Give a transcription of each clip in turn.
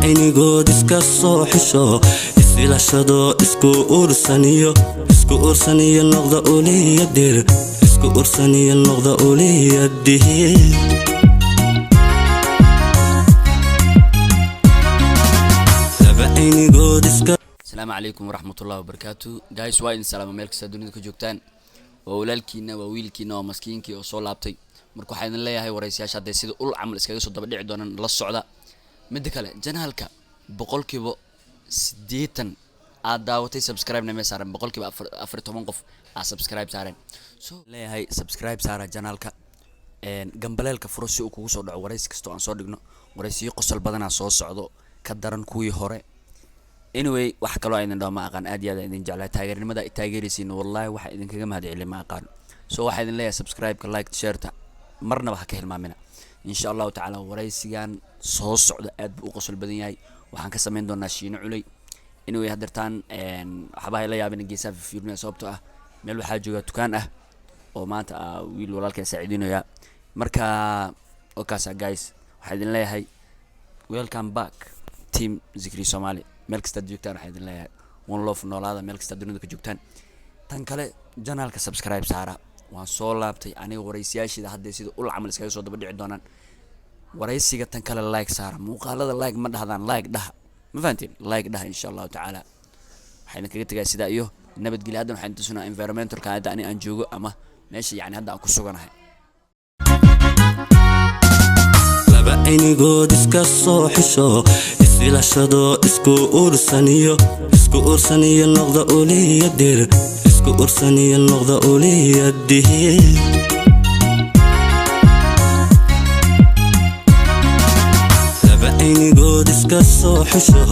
عينيقود اسكا صوحشو اسئلة شدو اسكو أرسانيو النقضة أولي الدير اسكو أرسانيو النقضة أولي الدير عينيقود اسكا. السلام عليكم ورحمة الله وبركاته. جايز واين سلام ملك سادوني كجوكتان وولالكينا وويلكينا ومسكينكي وصول لابتي marka waxaan idin leeyahay waraysiyaasha hadday sida ul camal iskaga soo daba dhici doonaan la socda mid kale janaalka boqolkiiba 80 aad daawatay subscribe na meesaaran boqolkiiba 14 qof aa subscribe saareen soo leeyahay subscribe saara janaalka gambaleelka furo si uu kugu soo dhaco waraysi kasto aan soo dhigno waraysiyo qosol badan soo socdo ka daran kuwii hore anyway wax kale oo idin dhaama aqaan aad iyo aad idin jeclaa taageernimada taageerisiin wallahi waxa idin kaga mahadcelin ma aqaan soo waxa idin leeyahay subscribe ka like share ta marna waxa ka hilmaamina insha Allah ta'ala waraysigan soo socdo aad buu qosol badan yahay waxaan ka sameyn doonaa shiino culay anyway hadartaan waxba la yaabin geesaha fiirnaa sababtoo ah meel waxa jooga dukaan ah oo maanta wiil walaalka saaciidinaya marka okaasa guys waxa idin leeyahay welcome back team Zikri Somali meel kasta joogtaan waxa idin leeyahay one love noolaada meel kasta dunida ka joogtaan tan kale janaalka subscribe saara waan soo laabtay aniga waraysiyaashida hadda sida ul camal iskaga soo daba dhici doonaan waraysiga tan kale like saara muuqaalada like ma dhahdaan like dhaha ma fahantiin like dhaha insha Allah ta'ala waxaan kaga tagay sida iyo nabadgelyo hadda waxaan tusnaa environmental ka hadda aan joogo ama meesha yani hadda aan ku suganahay laba عينيقود iska soo xisho isila shado isku ursaniyo noqda uliya dir isku ursaniyo noqda uliya dir laba عينيقود iska soo xisho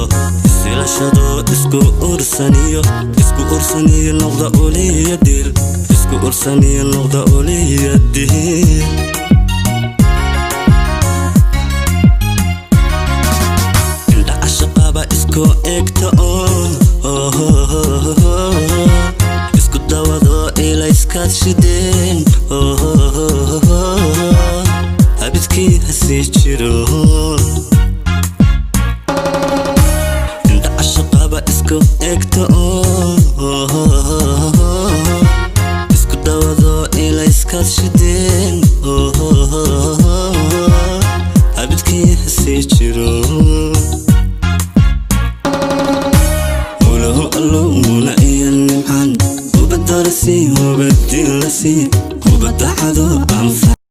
isila shado isku ursaniyo noqda uliya dir isku ursaniyo noqda uliya dir isku egta isku dawado ila iskaad shideen habidkii hasii jiro